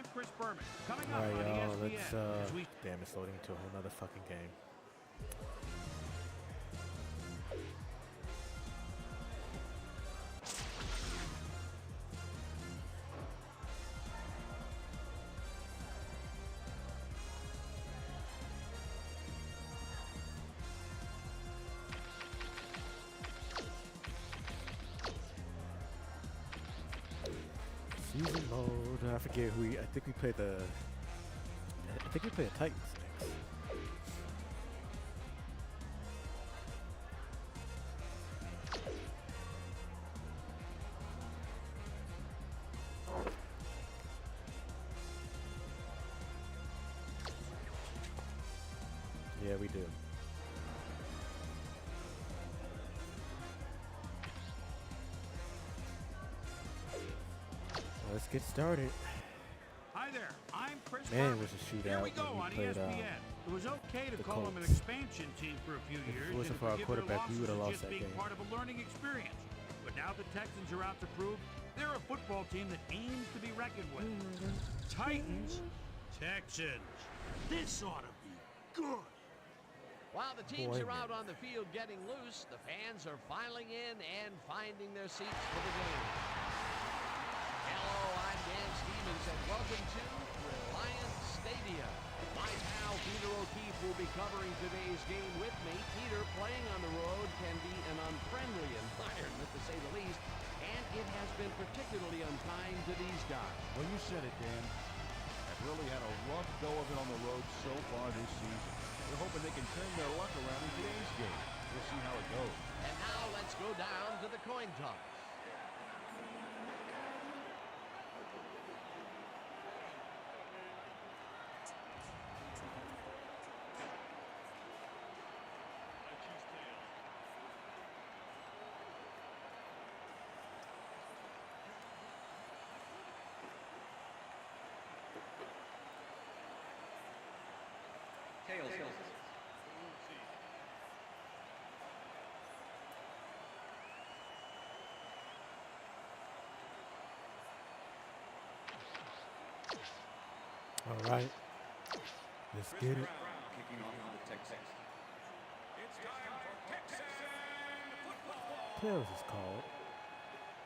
I'm Chris Berman. Coming All up right, on y'all. ESPN. Let's. Damn, it's loading to a whole nother fucking game. Season mode. I forget who we. I think we played the. I think we played the Titans next. Yeah, we do. Let's get started. Hi there, I'm Chris Man, it Berman. was a shootout Here we go when we on played, ESPN. It was okay to the call them an Colts. expansion team for a few If it years. wasn't and for our forgive their quarterback, we losses would've as lost just that being game. part of a learning experience. But now the Texans are out to prove they're a football team that aims to be reckoned with. Titans, Texans. This ought to be good. While the teams Boy, are out man. on the field getting loose, the fans are filing in and finding their seats for the game. Hello, I'm Dan Stevens, and welcome to Reliance Stadium. My pal Peter O'Keefe will be covering today's game with me. Peter, playing on the road can be an unfriendly environment, to say the least, and it has been particularly unkind to these guys. Well, you said it, Dan. They've really had a rough go of it on the road so far this season. They're hoping they can turn their luck around in today's game. We'll see how it goes. And now let's go down to the coin toss. Tails. All right. Let's get it. Kicking off for the Texans. Tails is called.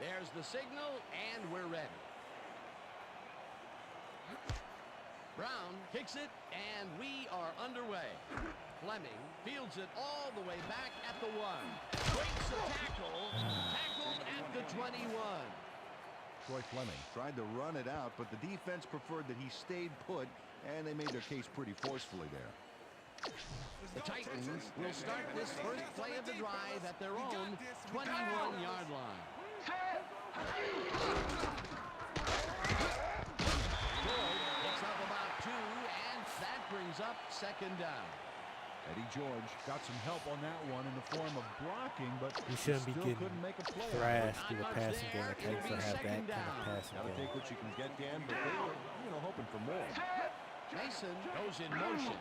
There's the signal, and we're ready. Brown kicks it, and we are underway. Fleming fields it all the way back at the 1. Breaks a tackle, tackled at the 21. Troy Fleming tried to run it out, but the defense preferred that he stayed put, and they made their case pretty forcefully there. The Titans will start this first play of the drive at their own 21-yard line. Ford picks up about 2, and that brings up second down. Eddie George got some help on that one in the form of blocking, but We shouldn't be still getting couldn't make a play. thrashed through the Not much passing game. there. The Titans It'll will be have that second kind of down. passing Gotta game. take what you can get, Dan, but they were, hoping for more. Mason goes in motion.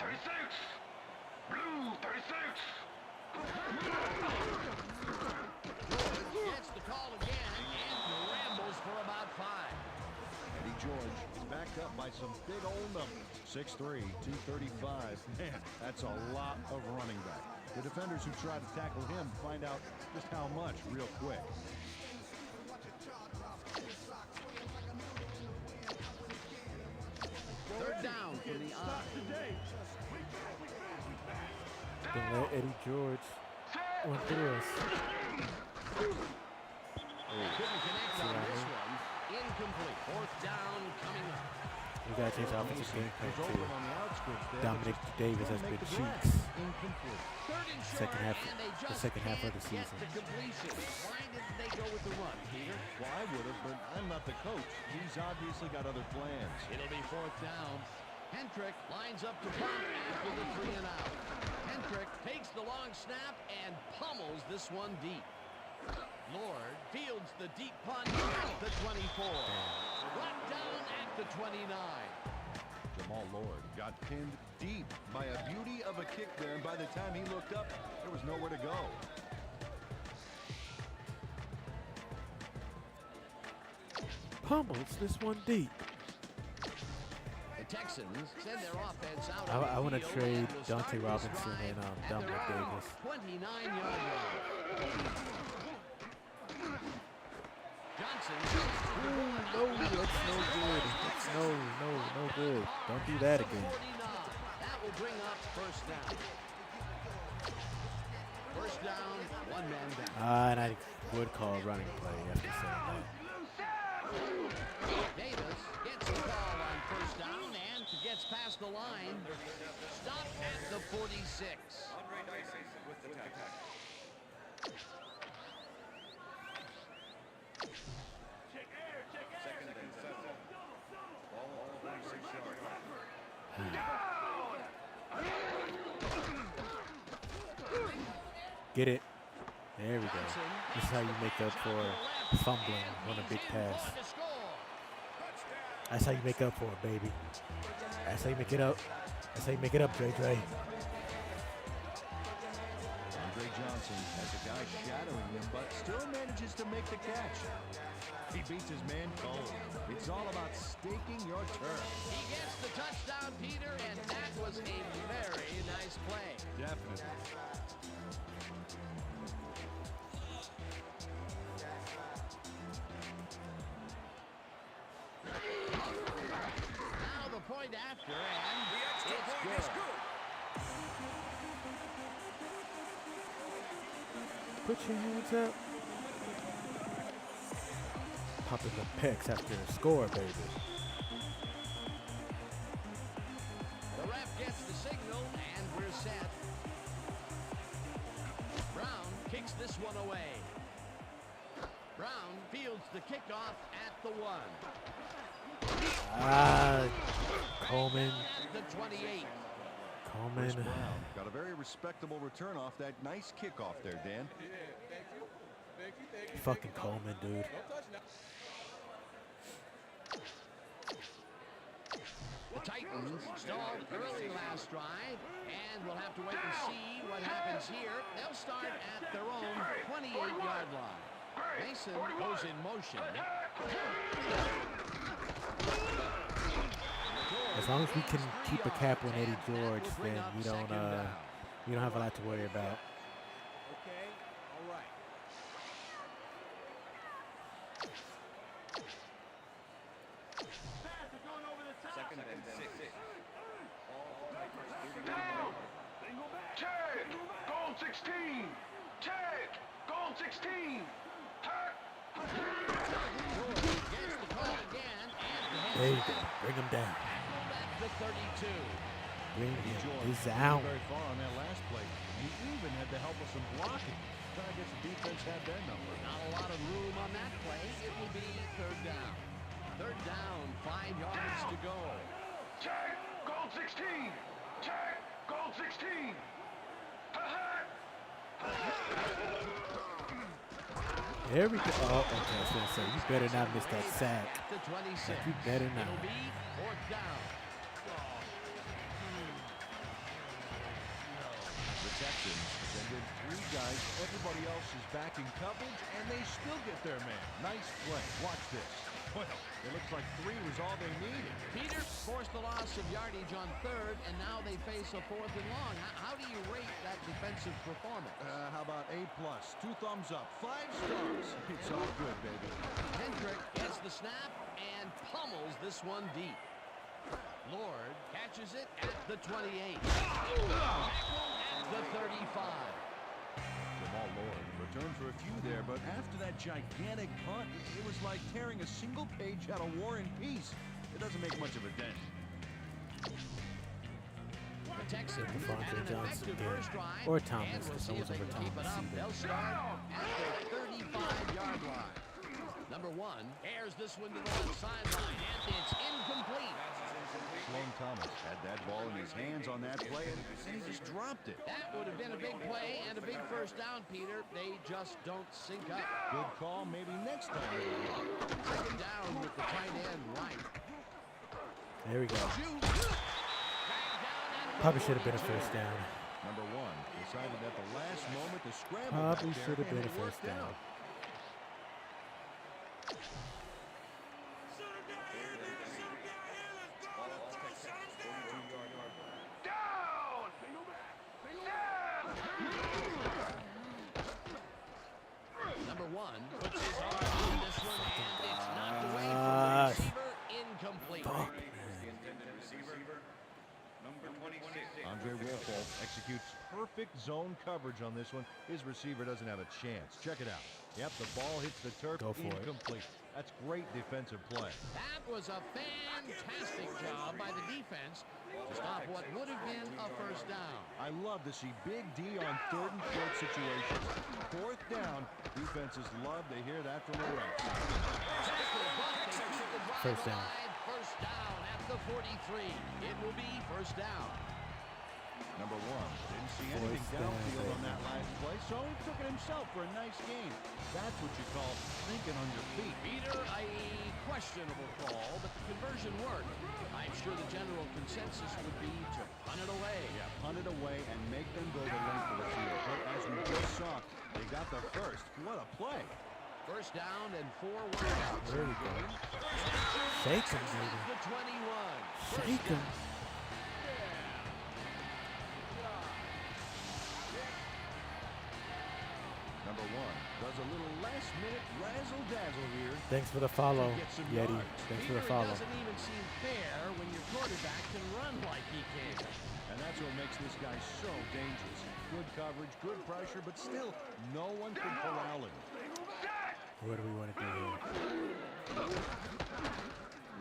Gets the call again and rambles for about 5. Eddie George is backed up by some big old numbers. 6'3", 235. Man, that's a lot of running back. The defenders who try to tackle him find out just how much real quick. Third down from the I. Then let Eddie George run through us. Couldn't connect on this one. Incomplete. Fourth down coming up. We gotta change our offensive game plan He's open too. on the outskirts there, Dominic but just Davis has couldn't been make the grab. cheeks. Incomplete. Third and short, Second half- and they the just second half of the can't get season. the completion. Why didn't they go with the run, Peter? Well, I would have, but I'm not the coach. He's obviously got other plans. It'll be fourth down. Hendrick lines up to punt after the 3 and out. Hendrick takes the long snap and pummels this one deep. Lord fields the deep punt at the 24. Brought down at the 29. Jamal Lord got pinned deep by a beauty of a kick there, and by the time he looked up, there was nowhere to go. Pummels this one deep. Texans send their offense out. I want to to trade Dante Robinson and Dominic Davis. 29-yard line. Johnson. No, that's no good. That's no good. Don't do that again. 49. That will bring up first down. First down, one man down. And I would call running play after saying that. Davis gets the call on first down and gets past the line. Stop at the 46. Andre Dyson with the tackle. Second and 7. Ball on the 46-yard line. Get it. There we go. This is how you make up for fumbling on a big pass. That's how you make up for it, baby. That's how you make it up. That's how you make it up, Dre. Andre Johnson has a guy shadowing him, but still manages to make the catch. He beats his man cold. It's all about staking your turf. He gets the touchdown, Peter, and that was a very nice play. Definitely. Now the point after, and it's good. Put your hands up. Popping the pecs after a score, baby. The ref gets the signal, and we're set. Brown kicks this one away. Brown fields the kickoff at the 1. Coleman. At the 28. Chris Coleman. Brown got a very respectable return off that nice kickoff there, Dan. Fucking Coleman, dude. The Titans stalled early last drive, and we'll have to wait and see what happens here. They'll start at their own 28-yard line. Mason goes in motion. As long as we can keep a cap on Eddie George, then we don't have a lot to worry about. Okay, all right. Second and 6. All Tigers 31. Tag! Goal 16! Tag! Goal 16! Tag! Gets the call again, and There you go. Bring him down. at the 32. Bring George him didn't down. get very far on that last play. He even had the help of some blocking. But I guess the defense had their number. Not a lot of room on that play. It will be third down. Third down, 5 yards to go. Tag! Goal 16! Tag! Goal 16! There we go. Oh, okay. I was gonna say you better not miss that sack. At the 26. You better not. It'll be fourth down. The Texans send in 3 guys. Everybody else is back in coverage, and they still get their man. Nice play. Watch this. Well, it looks like 3 was all they needed. Peter forced the loss of yardage on third, and now they face a fourth and long. How do you rate that defensive performance? How about A+, 2 thumbs up, 5 stars. It's all good, baby. Hendrick gets the snap and pummels this one deep. Lord catches it at the 28. Tackled at the 35. Jamal Lord returned for a few there, but after that gigantic punt, it was like tearing a single page out of War and Peace. It doesn't make much of a dent. The Texans Devontae had an Johnson effective again. first drive, Or Thomas, and we'll because see I if was they over can keep it Thomas up. either. They'll start at their 35-yard line. Number 1 airs this one to the left sideline, and it's incomplete. Sloan Thomas had that ball in his hands on that play, and he just dropped it. That would have been a big play and a big first down, Peter. They just don't sync up. Good call, maybe next time. Second down with the tight end right. There we go. Shoot. Dragged down at the Probably should have been a 42. first down. Number 1 decided at the last moment to scramble Probably back there, should have been and a it first worked down. out. puts his arm on this one, and it's knocked away from the receiver, incomplete. Andre Wolfold executes perfect zone coverage on this one. His receiver doesn't have a chance. Check it out. Yep, the ball hits the turf. Go for it. Incomplete. That's great defensive play. That was a fantastic job by the defense to stop what would have been a first down. I love to see Big D on 3rd and short situations. 4th down, defenses love to hear that from the refs. First down. First down at the 43. It will be first down. Number 1 didn't see anything downfield on that last play, so he took it himself for a nice gain. That's what you call thinking on your feet. Peter, a questionable call, but the conversion worked. I'm sure the general consensus would be to punt it away. Yeah, punt it away and make them go the length of the field. But as we just saw, they got the first. What a play. First down and 4 wideouts. There we go. Shake him, baby. The 21. Shake him. Number 1 does a little last-minute razzle-dazzle here. Thanks for the follow, Get some Yeti. yards. Thanks for Peter, the follow. it doesn't even seem fair when your quarterback can run like he can. And that's what makes this guy so dangerous. Good coverage, good pressure, but still, no one can corral him. What do we want to do here?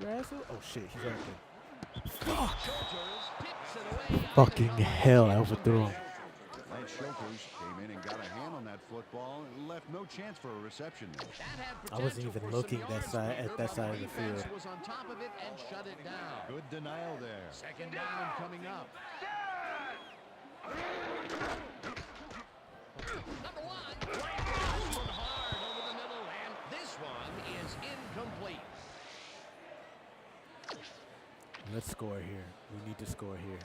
Razzle? Oh shit, he's right there. Schulters tips it away. Fucking hell, I overthrew him. Lance Schulters came in and got a hand on that football and left no chance for a reception there. That had I wasn't potential even for looking some that yards side- later, at that but side of the defense field. was on top of it and shut it down. Good denial there. Second down coming up. Number 1, this one hard over the middle, and this one is incomplete. Let's score here. We need to score here.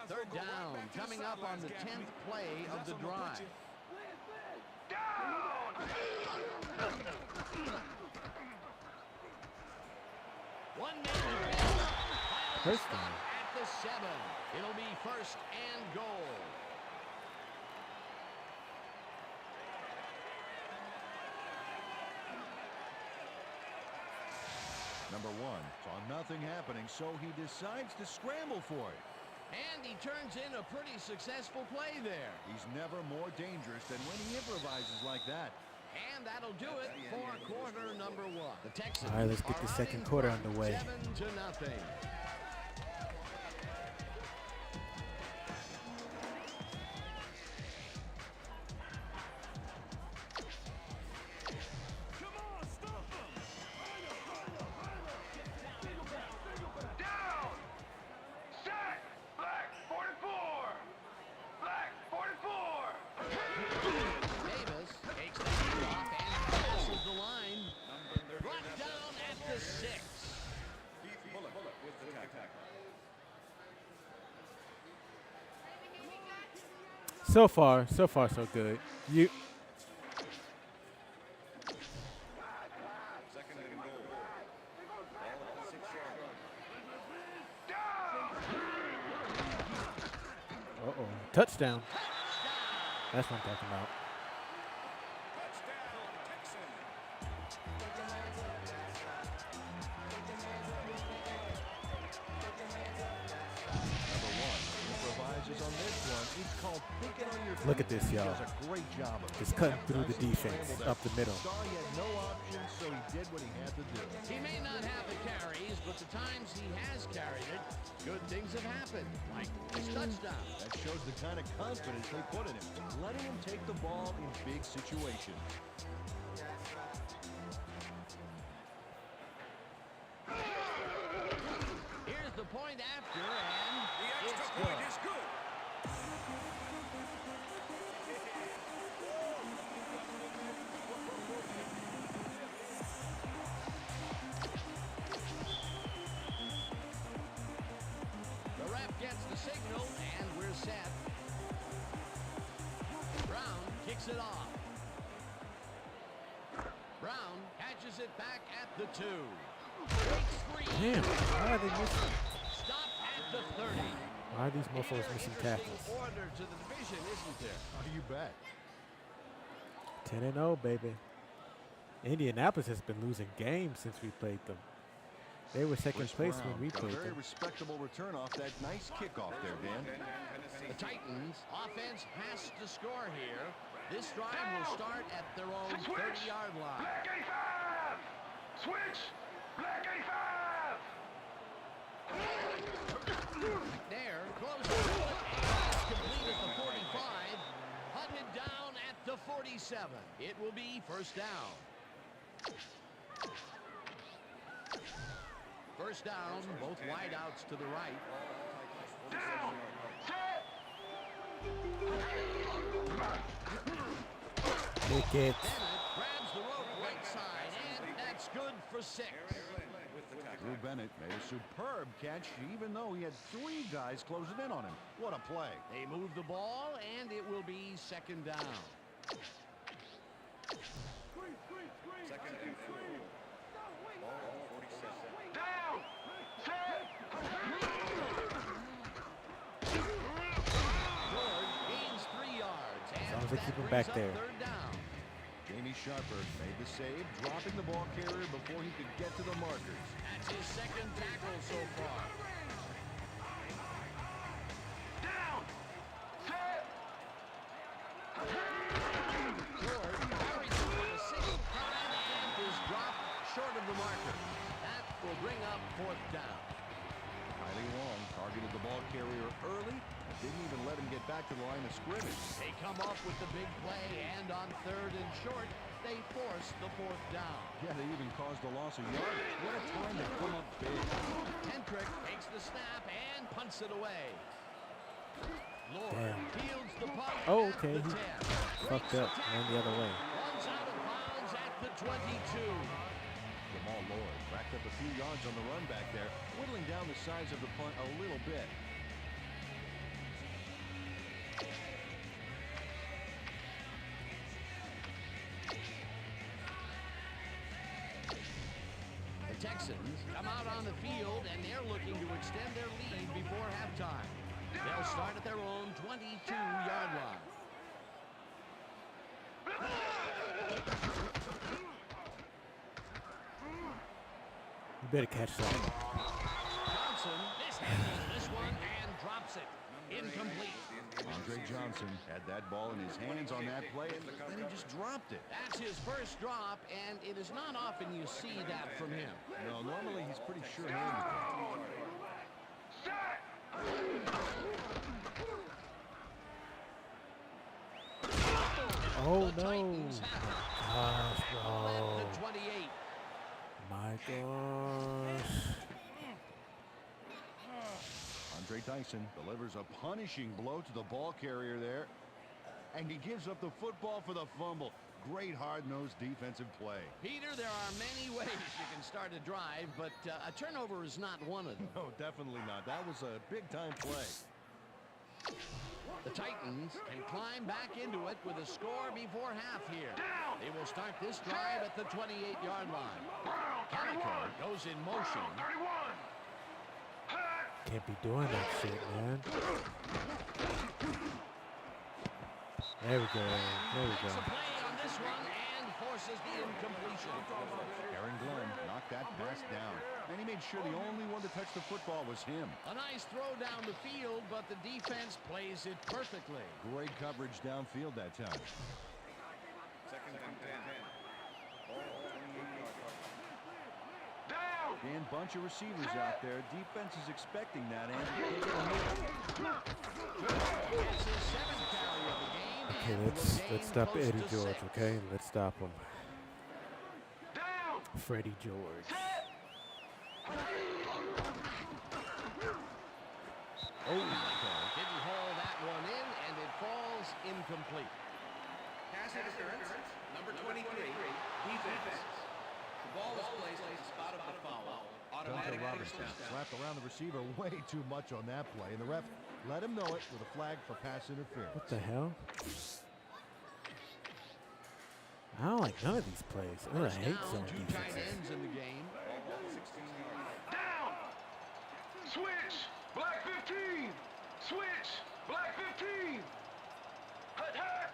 Third down coming up on the 10th play of the drive. One man First down. at the 7. It'll be first and goal. Number 1 saw nothing happening, so he decides to scramble for it. And he turns in a pretty successful play there. He's never more dangerous than when he improvises like that. And that'll do it for quarter number 1. The Texans All right, let's get the are second up quarter underway. 7-0. Down! Set! Black 44! Black 44! Davis takes the handoff and passes the line. Brought down at the 6. So far, so good. You. Uh-oh. Touchdown. That's what I'm talking about. Number 1 improvises on this one. It's called thinking on your feet. Look at this, y'all. He does a great job of it. Just cutting through the Nice and defense, scrambled up the middle. Saw he had no options, so he did what he had to do. He may not have the carries, but the times he has carried it, good things have happened, like this touchdown. That shows the kind of confidence they put in him, letting him take the ball in big situations. Here's the point after, and it's good. The ref gets the signal, and we're set. Brown kicks it off. Brown catches it back at the 2. Breaks free. Damn, why are they missing? Stop at the 30. Why are these motherfuckers missing tackles? Order to the division, isn't there? How do you bet? 10-0, baby. Indianapolis has been losing games since we played them. They were second Chris place Brown when we got a played very them. respectable return off that nice kickoff there, Dan. The Titans offense has to score here. This drive will start at their own 30-yard line. Black 85! Switch! Black 85! There, close to it, and it's complete at the 45. Hunted down at the 47. It will be first down. First down, both wideouts to the right. Down! Set! Make it. Bennett grabs the rope right side, and that's good for 6. Drew Bennett made a superb catch, even though he had 3 guys closing in on him. What a play. They move the ball, and it will be second down. Second and 4. Ball on 47. Down! Set! George gains 3 yards, and long as they that keep him brings back up there. third down. Jamie Sharper made the save, dropping the ball carrier before he could get to the markers. That's his second tackle so far. Down! Set! George carries it for the 6th time and is dropped short of the marker. That will bring up fourth down. Riley Long targeted the ball carrier early and didn't even let him get back to the line of scrimmage. They come up with the big play, and on third and short, they force the fourth down. Yeah, they even caused a loss of yardage. What a time to come up big. Kendrick takes the snap and punts it away. Lord Damn. fields the punt Oh, at okay. the He 10. fucked up. Ran the other way. Runs out of bounds at the 22. Jamal Lord racked up a few yards on the run back there, whittling down the size of the punt a little bit. The Texans come out on the field, and they're looking to extend their lead before halftime. They'll start at their own 22-yard line. You better catch that. Johnson mishandles this one and drops it. Incomplete. Andre Johnson had that ball in his hands on that play, and then he just dropped it. That's his first drop, and it is not often you see that from him. No, normally he's pretty sure-handed. Set! Oh, The no. Titans have it. Gosh, bro. At the 28. My gosh. Andre Tyson delivers a punishing blow to the ball carrier there, and he gives up the football for the fumble. Great hard-nosed defensive play. Peter, there are many ways you can start a drive, but a turnover is not one of them. No, definitely not. That was a big-time play. The Titans can climb back into it with a score before half here. They will start this drive at the 28-yard line. Calico goes in motion. 31! Can't be doing that shit, man. There we go. There we Makes go. a play on this one and forces the incompletion. Aaron Glenn knocked that pass down, and he made sure the only one to touch the football was him. A nice throw down the field, but the defense plays it perfectly. Great coverage downfield that time. Second and 10. Ball 28-yard line. Down! And bunch of receivers out there. Defense is expecting that, and they get a hit. That's his 7th carry of the game. Okay, and will gain let's stop close Eddie to George, 6. okay? Let's stop him. Down! Freddie George. Oh, didn't haul that one in, and it falls incomplete. Pass interference, number 23, defense. The ball was placed at the spot of the foul. Duncan Automatic Robertson first down. slapped around the receiver way too much on that play, and the ref let him know it with a flag for pass interference. What the hell? I don't like none of these plays. Oh, I hate Down, zone 2 tight defenses. ends in the game. Ball 16-yard line. Down! Switch! Black 15! Switch! Black 15! Hut, hut!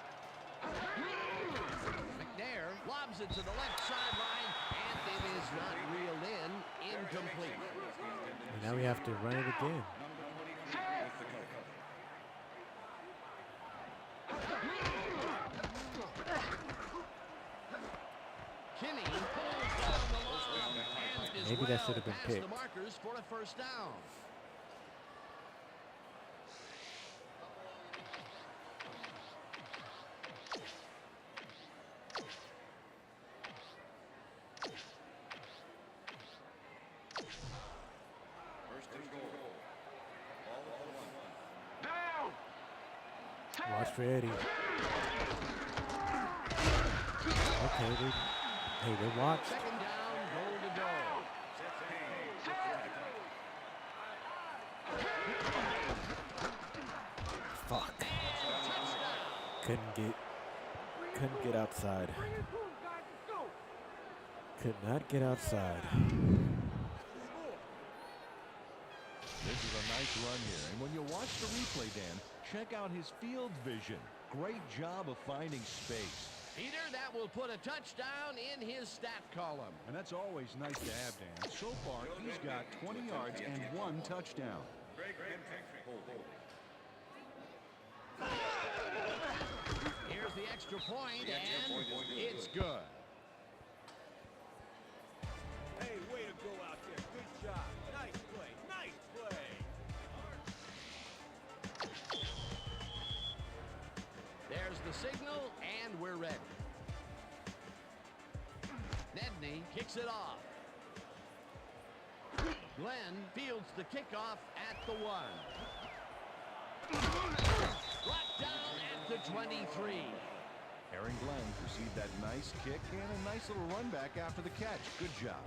McNair lobs it to the left sideline, and it is not reeled in. Incomplete. And now we have to run it again. Kinney pulls down the line and is Maybe that should have been past picked. the markers for a first down. First and goal. Ball at the 1. Down. Watch for Eddie. Okay, they watched. Second down, goal to go. Fuck. Couldn't get outside. Could not get outside. This is a nice run here. And when you watch the replay, Dan, check out his field vision. Great job of finding space. Peter, that will put a touchdown in his stat column. And that's always nice to have, Dan. So far, he's got 20 yards and 1 touchdown. Greg Gentry. Hold. Here's the extra point, and it's good. Hey, way to go out there. Good job. Nice play. Nice play. There's the signal, and we're ready. Nedney kicks it off. Glenn fields the kickoff at the 1. Brought down at the 23. Aaron Glenn received that nice kick and a nice little run back after the catch. Good job.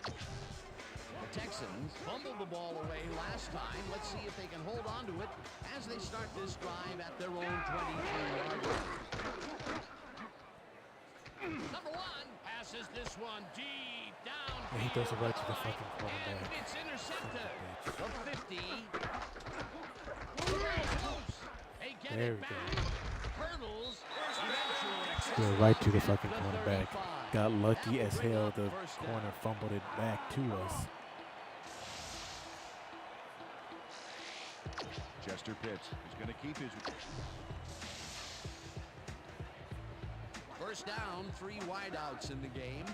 The Texans fumbled the ball away last time. Let's see if they can hold on to it as they start this drive at their own 23-yard line. Number 1 passes this one deep down. And he throws it right to the fucking And quarterback. it's intercepted. Son The 50. Close. They get There it we back. go. Hurdles. Threw it right to the fucking The cornerback. 35. Got lucky That as will bring hell. up The first down. corner fumbled it back to us. Chester Pitts is going to keep his... First down, 3 wideouts in the game.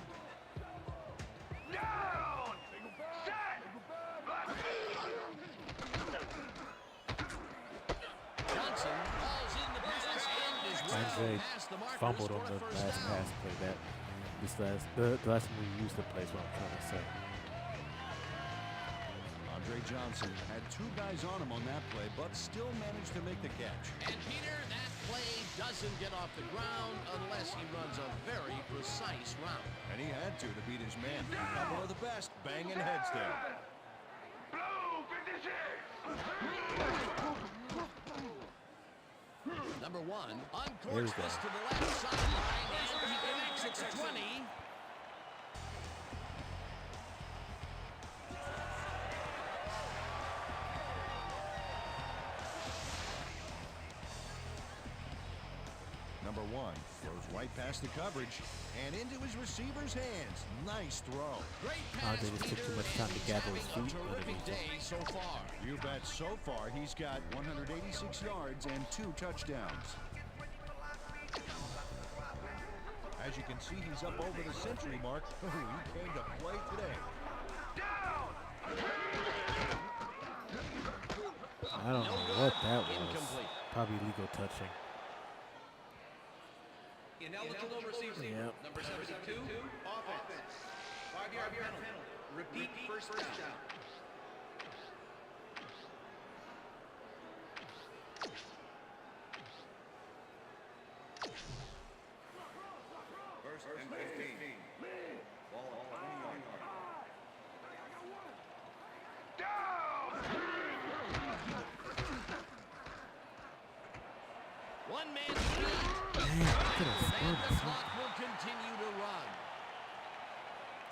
Down. Set. Johnson falls in the pass and is Andre well past the markers fumbled for on a the first last down. pass play. The last time we used the play is what I'm trying to say. Andre Johnson had 2 guys on him on that play, but still managed to make the catch. And Peter, that play doesn't get off the ground unless he runs a very precise route. And he had to beat his man. A couple of the best banging heads there. Blue 56. Number 1 There we uncorks go. this to the left sideline, and he connects it to 20. Number 1 throws right past the coverage and into his receiver's hands. Nice throw. Great pass, Andre just took Peter, too much time to and gather having his a feet terrific underneath him. day so far. You bet. So far, he's got 186 yards and 2 touchdowns. As you can see, he's up over the century mark. He came to play today. Down. I don't know what that was. Incomplete. Probably legal touching. Ineligible receiver. Yep. Number 72, offense. 5-yard penalty. Repeat first down. First and 15. Ball at 20-yard line. Down. One man speed. Damn, I could have And scored the clock will continue to run.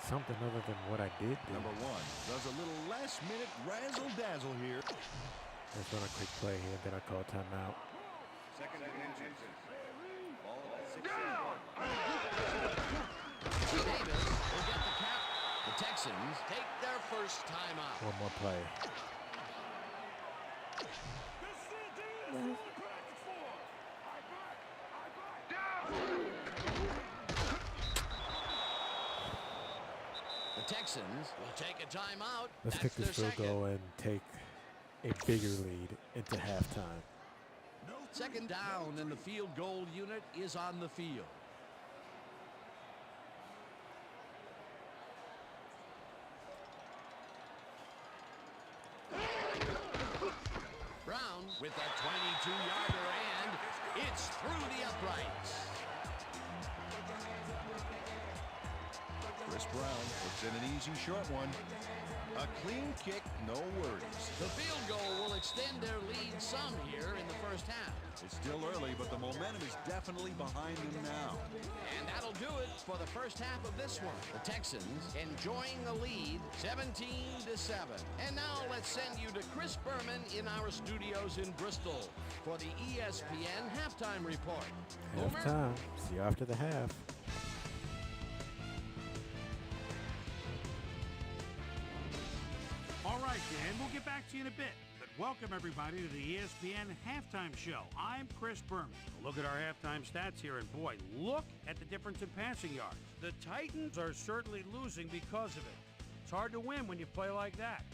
something other than what I did do. Number 1 does a little last-minute razzle-dazzle here. Let's run a quick play here, then I call timeout. Second and inches. Ball at 6 Down! Davis will get the cap. The Texans take their first timeout. One more play. The Texans will take a timeout. Let's That's kick this their field second. goal and take a bigger lead into halftime. Second down, and the field goal unit is on the field. Brown with that 22-yarder, and it's through the uprights. Chris Brown puts in an easy short one. A clean kick, no worries. The field goal will extend their lead some here in the first half. It's still early, but the momentum is definitely behind them now. And that'll do it for the first half of this one. The Texans enjoying the lead 17-7. And now let's send you to Chris Berman in our studios in Bristol for the ESPN halftime report. Boomer? Halftime. See you after the half. All right, Dan, we'll get back to you in a bit. But welcome, everybody, to the ESPN Halftime Show. I'm Chris Berman. Look at our halftime stats here, and boy, look at the difference in passing yards. The Titans are certainly losing because of it. It's hard to win when you play like that.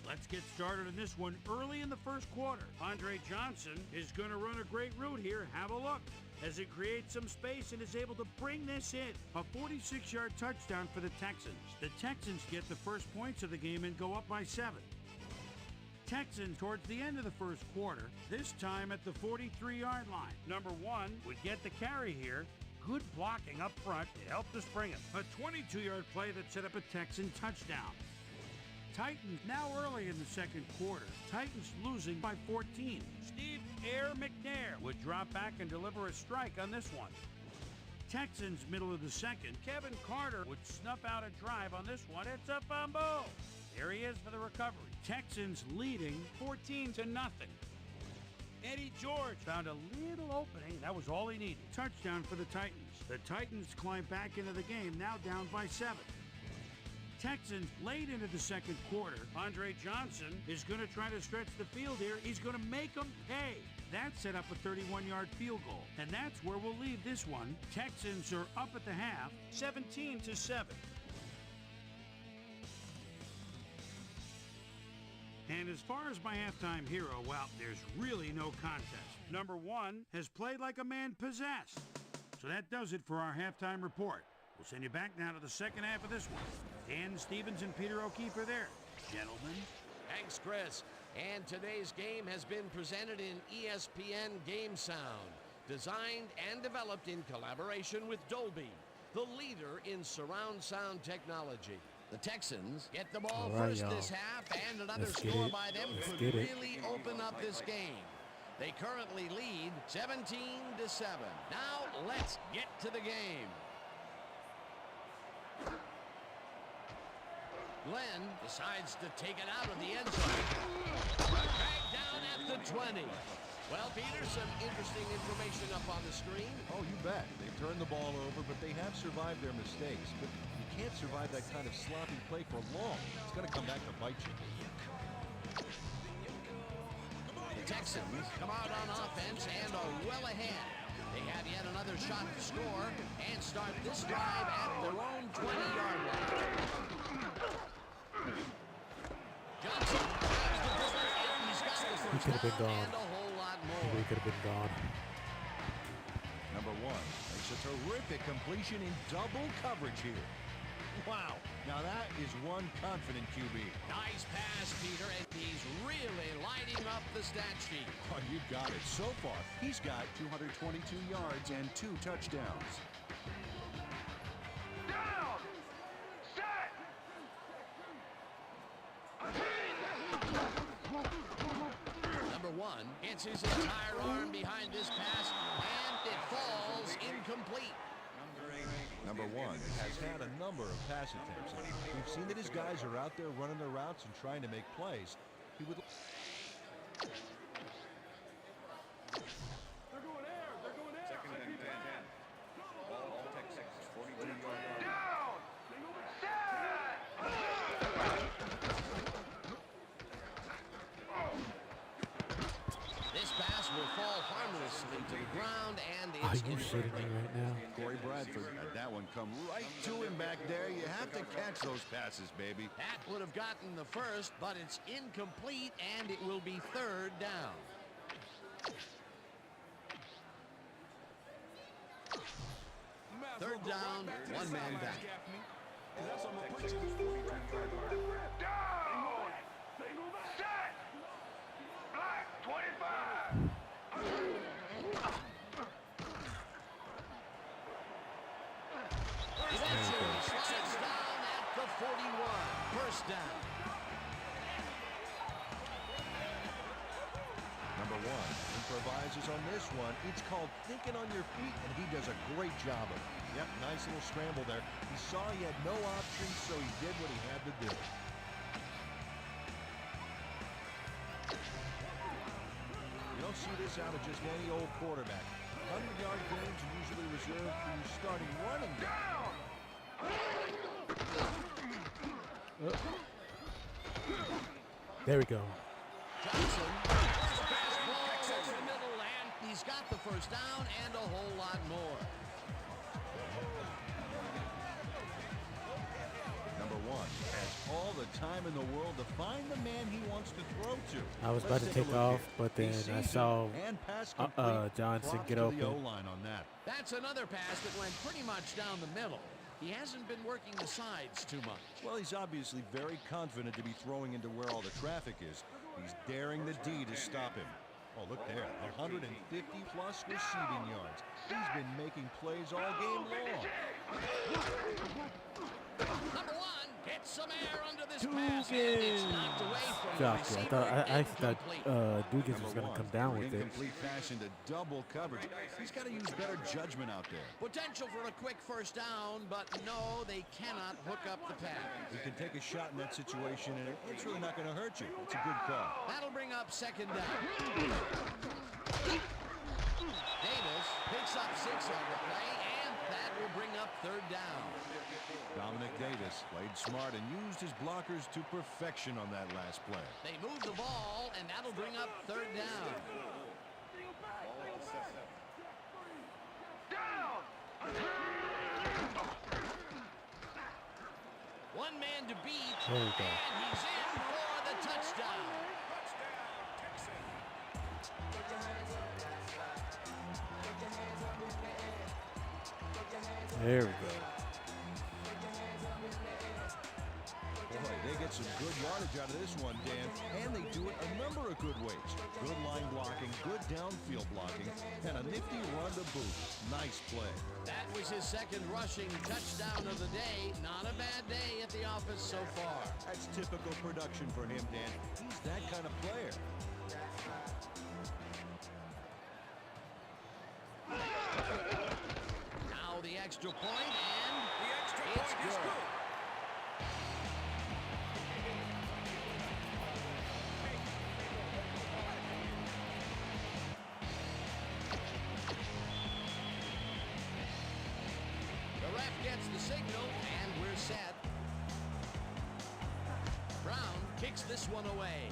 Let's get started in this one early in the first quarter. Andre Johnson is going to run a great route here. Have a look as it creates some space and is able to bring this in. A 46-yard touchdown for the Texans. The Texans get the first points of the game and go up by 7. Texans towards the end of the first quarter, this time at the 43-yard line. Number 1 would get the carry here. Good blocking up front. It helped us bring it. A 22-yard play that set up a Texan touchdown. Titans now early in the second quarter. Titans losing by 14. Steve Air McNair would drop back and deliver a strike on this one. Texans middle of the second. Kevin Carter would snuff out a drive on this one. It's a fumble. There he is for the recovery. Texans leading 14-0. Eddie George found a little opening. That was all he needed. Touchdown for the Titans. The Titans climb back into the game, now down by 7. Texans late into the second quarter. Andre Johnson is going to try to stretch the field here. He's going to make them pay. That set up a 31-yard field goal. And that's where we'll leave this one. Texans are up at the half, 17-7. And as far as my halftime hero, well, there's really no contest. Number 1 has played like a man possessed. So that does it for our halftime report. We'll send you back now to the second half of this one. Dan Stevens and Peter O'Keefe are there. Gentlemen. Thanks, Chris. And today's game has been presented in ESPN Game Sound, designed and developed in collaboration with Dolby, the leader in surround sound technology. The Texans get the ball All right, first y'all. this half, and another Let's get score it. by them Let's could get it. really open up this game. They currently lead 17-7. Now let's get to the game. Glenn decides to take it out of the end zone. Back down at the 20. Well, Peter, some interesting information up on the screen. Oh, you bet. They've turned the ball over, but they have survived their mistakes. But you can't survive that kind of sloppy play for long. It's going to come back to bite you. The Texans come out on offense and are well ahead. They have yet another shot to score and start this drive at their own 20-yard line. Johnson grabs the ball, and he's got the He first could have been down gone. and a whole lot He more. could have been gone. Number 1 makes a terrific completion in double coverage here. Wow. Now that is one confident QB. Nice pass, Peter, and he's really lighting up the stat sheet. Oh, you got it. So far, he's got 222 yards and 2 touchdowns. Down! Set! Number 1 gets his entire arm behind this pass, and it falls incomplete. Number 1 has had a number of pass attempts. And we've seen that his guys are out there running their routes and trying to make plays. He would. ground, and Are it's you shitting me right now? Corey Bradford had that one come right to him back there. You have to catch those passes, baby. That would have gotten the first, but it's incomplete, and it will be third down. Third down, one man back. Down! Set! Black 25! Eventually slides down at the 41. First down. Number one improvises on this one. It's called thinking on your feet, and he does a great job of it. Yep, nice little scramble there. He saw he had no options, so he did what he had to do. You don't see this out of just any old quarterback. 100-yard games are usually reserved for your starting running back. There we go. Johnson, fastball over the middle, and he's got the first down and a whole lot more. Number one has all the time in the world to find the man he wants to throw to. I was about to take off, but then I saw Johnson get open. The O-line on that. That's another pass that went pretty much down the middle. He hasn't been working the sides too much. Well, he's obviously very confident to be throwing into where all the traffic is. He's daring the D to stop him. Oh, look there, 150-plus receiving yards. He's been making plays all game long. Number one gets some air under this pass, and it's knocked away from the Jockey. receiver. I thought Incomplete. Dugans was going to come down with it. Incomplete pass into double coverage. He's got to use better judgment out there. Potential for a quick first down, but no, they cannot hook up the pass. You can take a shot in that situation, and it's really not going to hurt you. It's a good call. That'll bring up second down. Davis picks up 6 on the play, and that will bring up third down. Dominic Davis played smart and used his blockers to perfection on that last play. They move the ball, and that'll bring up third down. One man to beat, There we go. and he's in for the touchdown. There we go. Boy, they get some good yardage out of this one, Dan, and they do it a number of good ways. Good line blocking, good downfield blocking, and a nifty run to boot. Nice play. That was his second rushing touchdown of the day. Not a bad day at the office so far. That's typical production for him, Dan. He's that kind of player. Now the extra point, and it's good. The ref gets the signal, and we're set. Brown kicks this one away.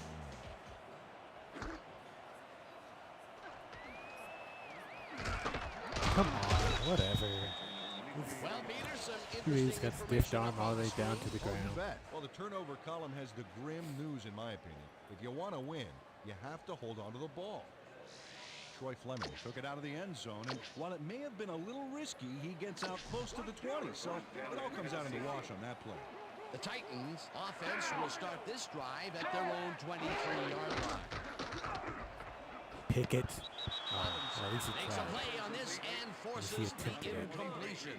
Come on, whatever. Well, Peter, some He's interesting got stiff information arm up all on the way down screen. to the Oh, you ground. bet. Well, the turnover column has the grim news, in my opinion. If you want to win, you have to hold on to the ball. Troy Fleming took it out of the end zone, and while it may have been a little risky, he gets out close to the 20, so it all comes out in the wash on that play. The Titans offense will start this drive at their own 23-yard line. Pickett. At least he Makes a tried. play on this and He forces the attempted it. incompletion.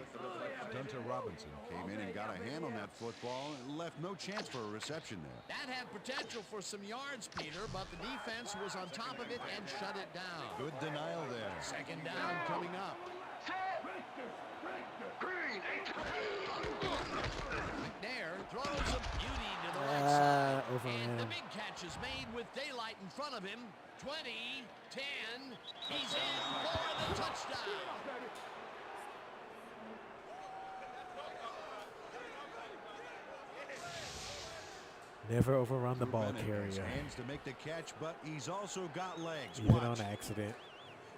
Dunta Robinson came in and got a hand on that football and left no chance for a reception there. That had potential for some yards, Peter, but the defense was on top of it and shut it down. Good denial there. Second down coming up. Green, McNair throws a beauty to the right side. Overran. And the big catch is made with daylight in front of him. 20, 10, he's in for the touchdown. Never overrun the ball Bennett has carrier, hands to make the catch, but he's also got legs. even Watch. on accident.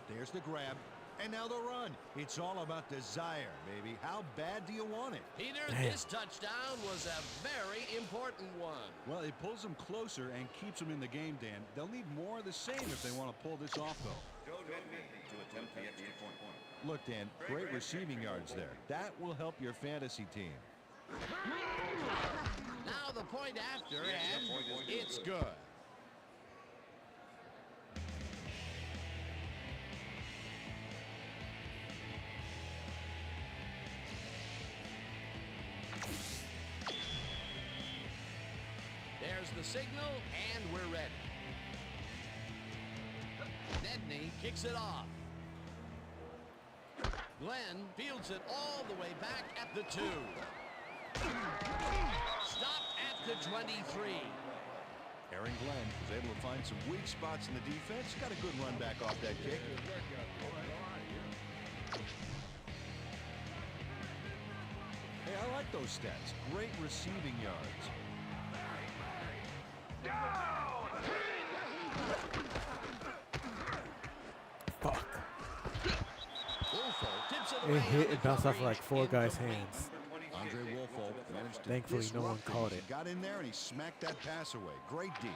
There's the grab. And now the run. It's all about desire, baby. How bad do you want it? Peter, Damn. this touchdown was a very important one. Well, it pulls them closer and keeps them in the game, Dan. They'll need more of the same if they want to pull this off, though. Joe Denby to attempt the extra point. Look, Dan, great receiving yards there. That will help your fantasy team. Now the point after, and it's good. There's the signal, and we're ready. Nedney kicks it off. Glenn fields it all the way back at the 2. Stop at the 23. Aaron Glenn was able to find some weak spots in the defense. Got a good run back off that kick. Hey, I like those stats. Great receiving yards. Fuck. Woolfolk tips it It away hit on and the bounced off coverage, like 4 guys' incomplete. hands. Andre Woolfolk managed to Thankfully, no one disrupt caught He it. got in there and he smacked that pass away. Great D.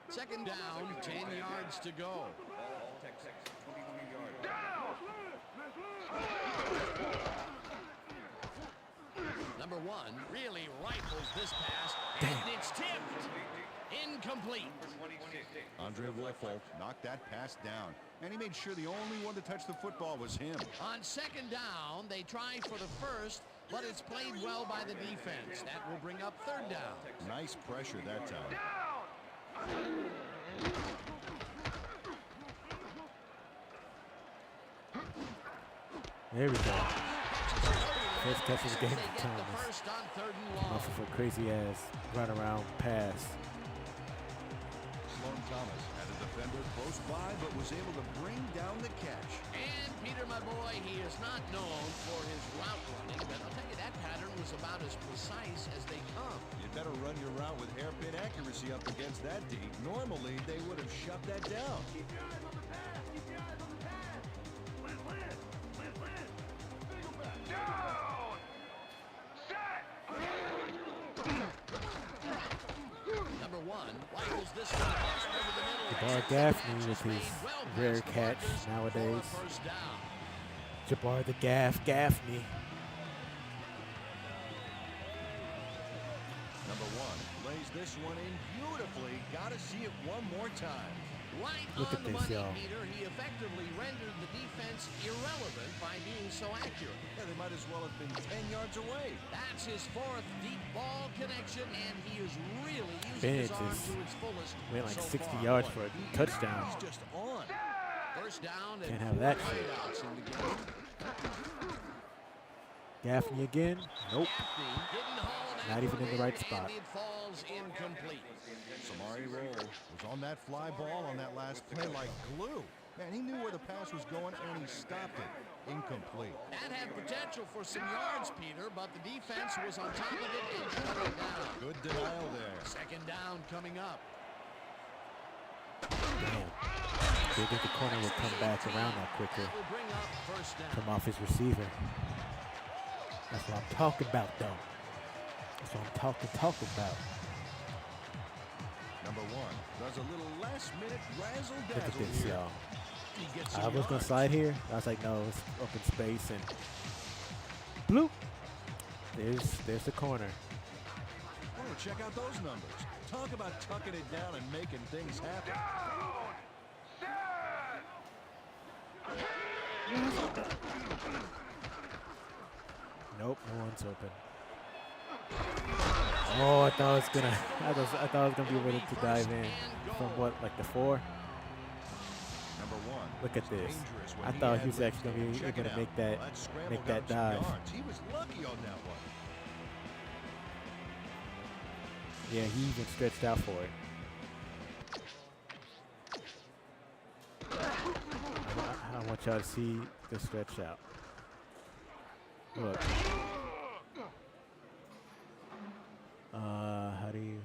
Second down, 10 yards to go. Texas, 21 yards. Number 1 really rifles this pass, and it's tipped. Incomplete. Andre Woolfolk knocked that pass down, and he made sure the only one to touch the football was him. On second down, they try for the first, but it's played well by the defense. That will bring up third down. Nice pressure that time. There we go. First catch of the game They for get the Thomas. first on third and long. Off of a crazy ass run around pass. Sloan Thomas had a defender close by, but was able to bring down the catch. And Peter, my boy, he is not known for his route running, but I'll tell you that pattern was about as precise as they come. You better run your route with hairpin accuracy up against that D. Normally, they would have shut that down. Keep your eyes on the pass. Keep your eyes on the pass. Lin. Single back. Down. Set. Number 1 rifles this one across over the middle. Jabbar It's a Gaffney catch with made his well rare past the catch markers nowadays. for a first down. Jabbar the Gaffney. Number 1 lays this one in beautifully. Got to see it one more time. Right Look on at the this, money, y'all. Peter. He effectively rendered the defense irrelevant by being so accurate. Yeah, they might as well have been 10 yards away. That's his 4th deep ball connection, and he is really using Bennett his arm is- to its fullest. Went like so 60 far. yards Boy, for a touchdown. He's just on. First down and Can't have that 4 shit. wideouts in the game. Gaffney again. Nope. Gaffney didn't haul that Not even one in the right spot. And it falls incomplete. Samari Roll was on that fly ball on that last play like glue. Man, he knew where the pass was going, and he stopped it. Incomplete. That had potential for some yards, Peter, but the defense was on top of it and shut it down. Good denial there. Second down coming up. Damn. They think the corner would come back around that quicker. That will bring up first down. Come off his receiver. That's what I'm talking about, though. That's what I'm talking about. Number 1 does a little last-minute razzle-dazzle Look at this, here. y'all. He gets I some was gonna yards. slide here. I was like, no, it's open space and bloop. There's the corner. Oh, check out those numbers. Talk about tucking it down and making things happen. Nope, no one's open. Oh, I thought I was gonna. I thought I was gonna be able to dive in from what, like the 4. Number 1. Look at was this. dangerous when I he thought had he was legs, actually though. gonna be Check able it to out. make that scramble got that him some dive. yards. He was lucky on that one. Yeah, he even stretched out for it. I want y'all to see the stretch out. Look. How do you?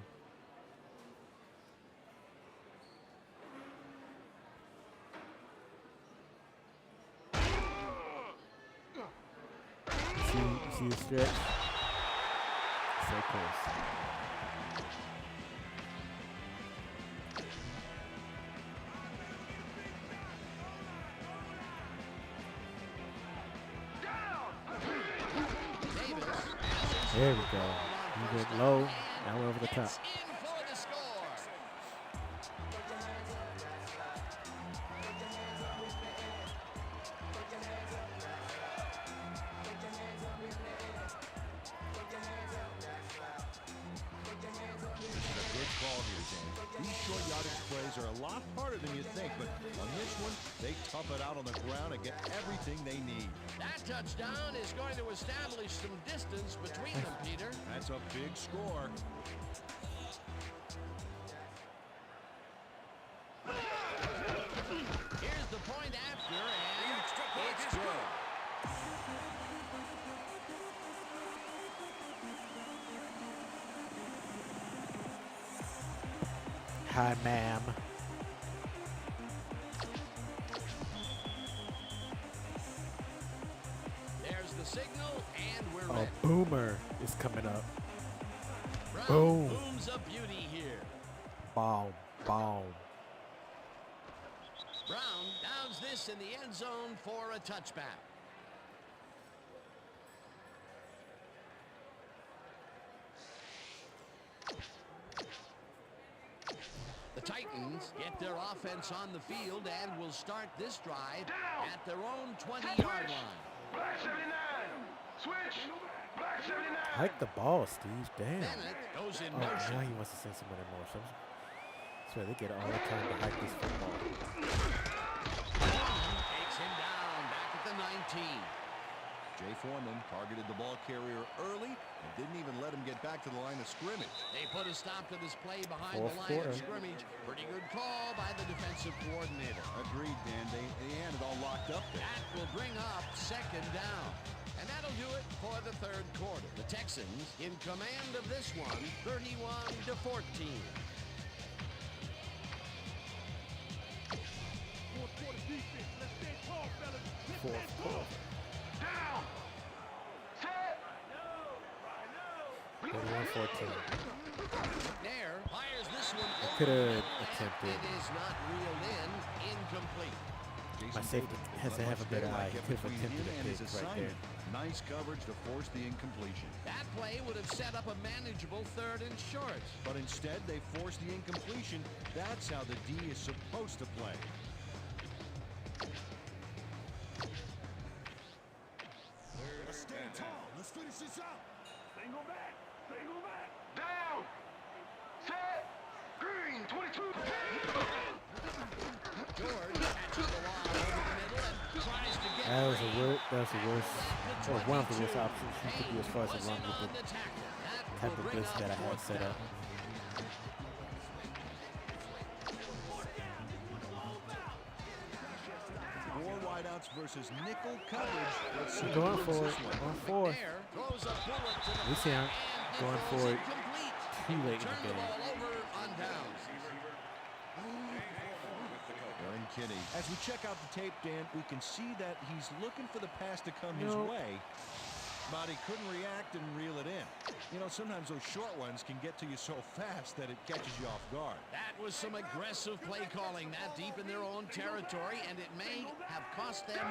LSU stretch. So close. There we go. He went low. Now we're over the top. In for the score. Good call here, James. These short yardage plays are a lot harder than you think, but on this one, they tough it out on the ground and get everything they need. That touchdown is going to establish some distance between them, Peter. That's a big score. Here's the point after, and it's good. Hi, ma'am. There's the signal, and we're A ready. boomer is coming up. Brown boom. booms a beauty here. Boom, boom. Brown downs this in the end zone for a touchback. The Titans get their offense on the field and will start this drive at their own 20-yard line. Black 79. Switch. Black 79. Hike the ball, Steve. Damn. Bennett goes in Oh, now motion. he wants to send someone in motion. So they get all the time to hike this football. Takes him down back at the 19. Jay Foreman targeted the ball carrier early and didn't even let him get back to the line of scrimmage. They put a stop to this play behind Fourth the line quarter. of scrimmage. Pretty good call by the defensive coordinator. Agreed, Dan. They had it all locked up there. That will bring up second down. And that'll do it for the third quarter. The Texans in command of this one, 31-14. Fourth quarter defense. Let's stay tall, fellas. Let's Fourth stay tall. Down. Set. 31-14. McNair fires this one over coulda the middle, and attempted. It is not reeled in. Incomplete. My safety has to have a better eye. He could have attempted a pick right there. Nice coverage to force the incompletion. That play would have set up a manageable third and short. But instead, they forced the incompletion. That's how the D is supposed to play. Let's stay tall. Let's finish this out. Single back. Single back. Down. Set. Green. 22. George catches the ball over the middle and tries to get That was free. that was the worst, or one of the worst options you could do as far as a run with the type of blitz that I had set up. Four wideouts versus nickel coverage. Let's see Going who for wins it. this one. Going for it. There throws a bullet to the We see him and it going falls for it incomplete. too late in Turn the the game. ball over on downs. Aaron Kinney. As we check out the tape, Dan, we can see that he's looking for the pass to come his Nope. way, but he couldn't react and reel it in. You know, sometimes those short ones can get to you so fast that it catches you off guard. That was some aggressive play calling that deep in their own territory, and it may have cost them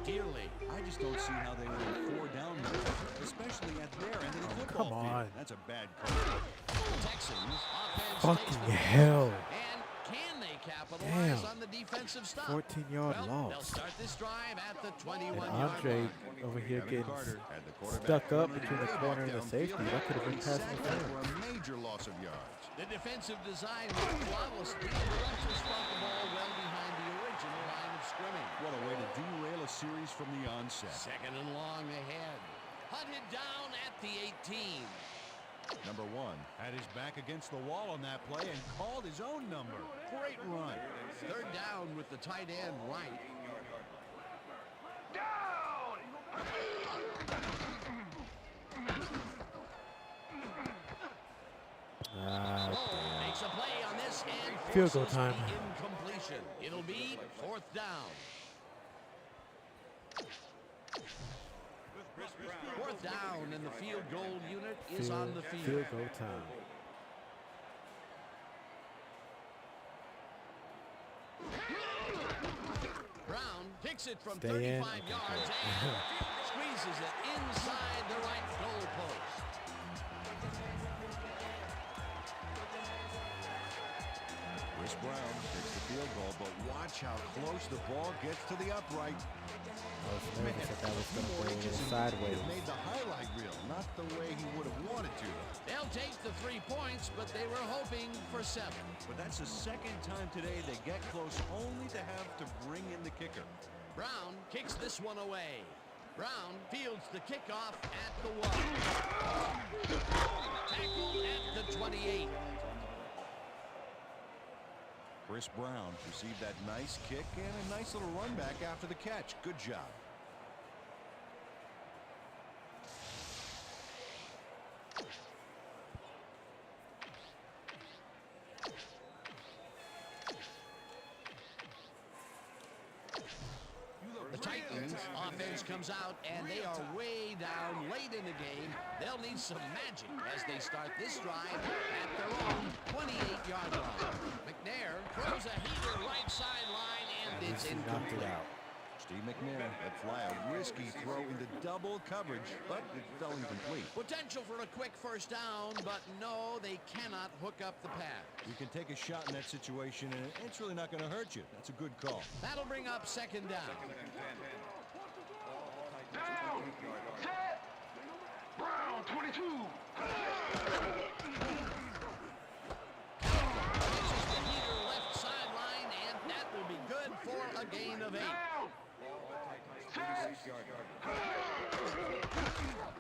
dearly. I just don't see how they win 4 down there, especially at their end of the football come field. on. That's a bad call. Texans offense Fucking takes the hell. And can they capitalize Damn. on the defensive stop? 14-yard Well, they'll loss. start this drive at the And 21-yard Andre line. over here Kevin getting Carter had the quarterback stuck up cornered between the way corner back and the safety. downfield, That could have been and pass sacked interference. for a major loss of yards. The defensive design was flawlessly, and the rushers brought the ball well behind the original line of scrimmage. What a way to derail a series from the onset. Second and long ahead. Hunted down at the 18. Number 1 had his back against the wall on that play and called his own number. Great run. Third down with the tight end right. Down. Oh, makes a play on this and Field goal forces time. the incompletion. It'll be fourth down. 4th down, and the field goal unit is on the field. Field goal time. Brown kicks it from Stay 35 in. yards and squeezes it inside the right goal post. Chris Brown takes the field goal, but watch how close the ball gets to the upright. I was nervous that was going to go a little sideways. It made the highlight reel, not the way he would have wanted to. They'll take the 3 points, but they were hoping for 7. But that's the second time today they get close only to have to bring in the kicker. Brown kicks this one away. Brown fields the kickoff at the 1. Tackled at the 28. Chris Brown received that nice kick and a nice little run back after the catch. Good job. The Titans offense comes out, and they are way down late in the game. They'll need some magic as they start this drive at their own 28-yard line. McNair throws a heater right sideline, and it's Knocked it incomplete. out. Steve McNair let fly a risky throw into double coverage, but it fell incomplete. Potential for a quick first down, but no, they cannot hook up the pass. You can take a shot in that situation, and it's really not going to hurt you. That's a good call. That'll bring up 2nd down. Down. Set. Brown, 22. Catches the heater left sideline, and that will be good for a gain of 8. Down. Set.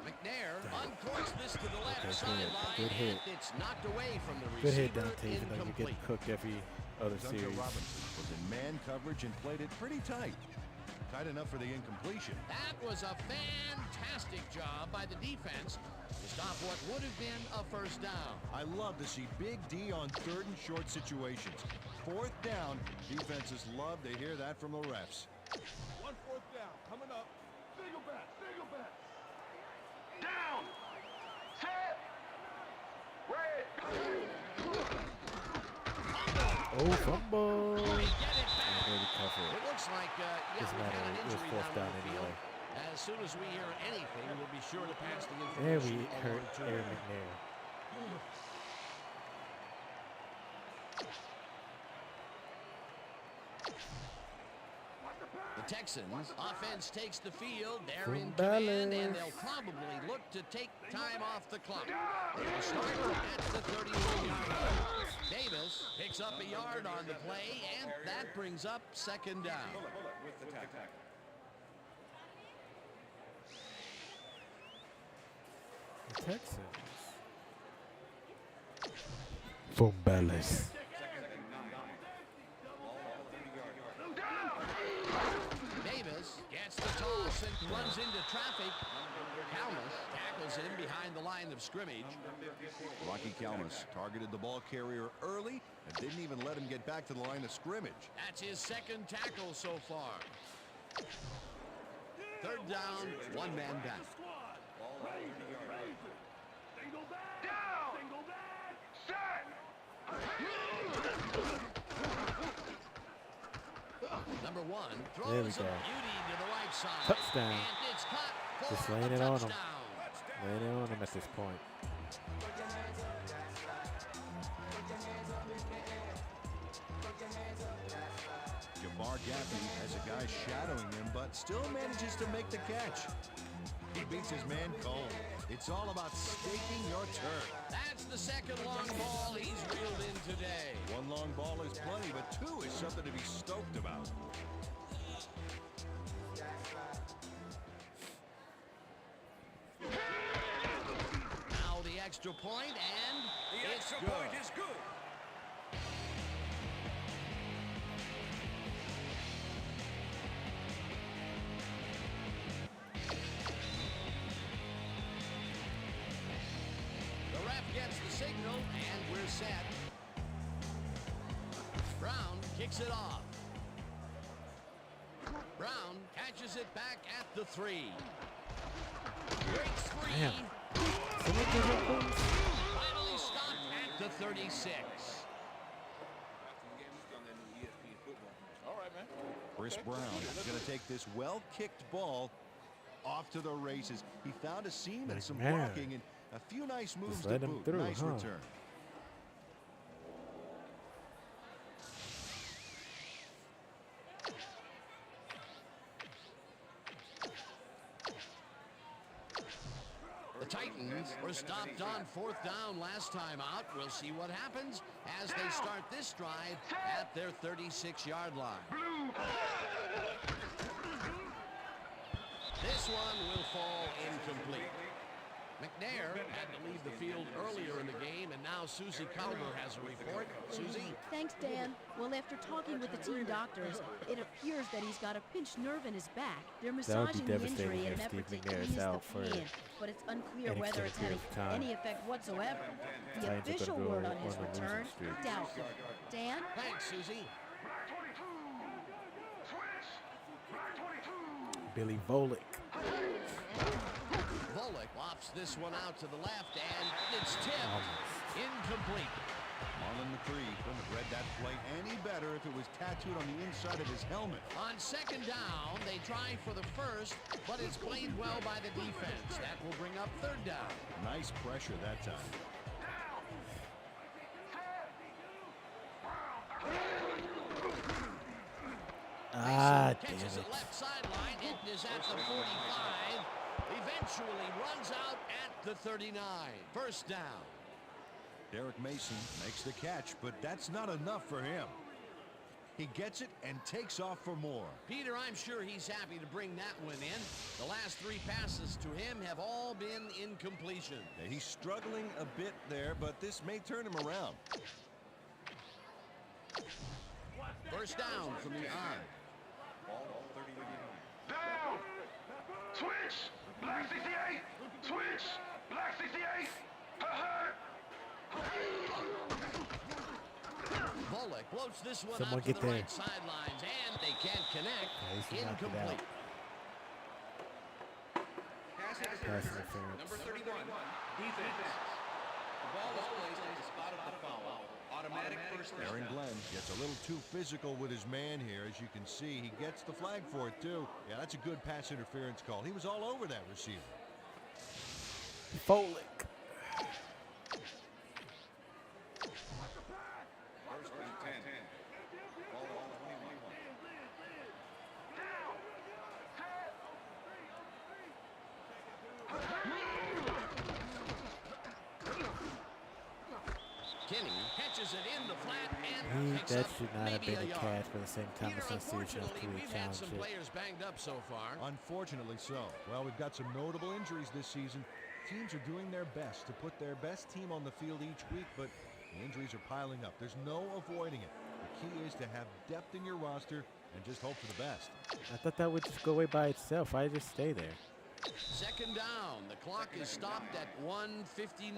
McNair uncorks this to the left sideline, Good hit. and it's knocked away from the Good hit, receiver. Dante, even though you're Incomplete. getting cooked every other Duncan series. Robinson was in man coverage and played it pretty tight. Tight enough for the incompletion. That was a fantastic job by the defense to stop what would have been a first down. I love to see Big D on 3rd and short situations. 4th down, defenses love to hear that from the refs. 1 4th down. Coming up. Single back. Single back. Down. Set. Red. Oh, fumble. They get it back. They recover it. It looks like, yeah, Doesn't we've matter, got an it was injury 4th down down the field. anyway. As soon as we hear anything, we'll be sure to pass the And information we hurt along to Aaron you. McNair. The Texans offense takes the field. They're From in command, and Dallas. they'll probably look to take time off the clock. They'll start at the 31-yard line. Davis picks up a yard on the play, and that brings up 2nd down. With the tackle. The Texans. From Dallas. Davis gets the toss and runs into traffic. Calmus tackles him behind the line of scrimmage. Rocky Calmus targeted the ball carrier early and didn't even let him get back to the line of scrimmage. That's his 2nd tackle so far. 3rd down, 1 man back. Single back. Down. Single back. Set. Number 1 There we throws a go. beauty to the right side. Touchdown. And it's caught for Just a laying it on 'em. touchdown. Laying it on him at this point. Jamar Gaffney has a guy shadowing him, but still manages to make the catch. He beats his man cold. It's all about staking your turn. That's the 2nd long ball he's reeled in today. 1 long ball is plenty, but 2 is something to be stoked about. Now the extra point, and The it's extra good. point is good. The ref gets the signal, and we're set. Brown kicks it off. Brown catches it back at the 3. Breaks free. Damn. Someone get him, please? Finally stopped at the 36. Chris Brown is going to take this well-kicked ball off to the races. He found a seam and some Man. blocking and a few nice moves to let him boot. through, Nice huh? return. The Titans were stopped on 4th down last time out. We'll see what happens as they start this drive at their 36-yard line. This one will fall incomplete. McNair had to leave the field earlier in the game, and now Susie Calver has a report. Susie? Thanks, Dan. Well, after talking with the team doctors, it appears that he's got a pinched nerve in his back. They're That would be massaging the devastating injury in if an effort to Steve McNair is ease the out for pain, but it's unclear an whether extended it's having period of time. any effect whatsoever. The Titans are official gonna go word on his on a losing return, streak. doubtful. Dan? Thanks, Susie. Billy Volek. Volek lofts this one out to the left, and it's tipped. Incomplete. Marlon McCree couldn't have read that play any better if it was tattooed on the inside of his helmet. On 2nd down, they try for the first, but it's played well by the defense. That will bring up 3rd down. Nice pressure that time. Ah, damn Catches it. it left sideline. It is at the 45. Eventually runs out at the 39. 1st down. Derek Mason makes the catch, but that's not enough for him. He gets it and takes off for more. Peter, I'm sure he's happy to bring that one in. The last 3 passes to him have all been incompletion. Yeah, he's struggling a bit there, but this may turn him around. 1st down from the eye. Down! Switch! Black 68! Switch! Black 68! Volek floats this one Someone out to get the there. right sidelines, and they can't connect. Yeah, he should knock it Incomplete. Pass Pass interference. interference. Number 31, defense. The ball was placed at the spot of the foul. Automatic first Aaron down. Glenn gets a little too physical with his man here. As you can see, he gets the flag for it, too. Yeah, that's a good pass interference call. He was all over that receiver. Volek. First and 10. Ball on 21. Kenny catches it in the flat and picks That up should not have maybe been a yard. catch for the same time Peter, as Constitutional unfortunately, Crew we've had some Township. players banged up so far. Unfortunately so. Well, we've got some notable injuries this season. Teams are doing their best to put their best team on the field each week, but the injuries are piling up. There's no avoiding it. The key is to have depth in your roster and just hope for the best. I thought that would just go away by itself. I just stay there. 2nd down. The clock is stopped at 1:59.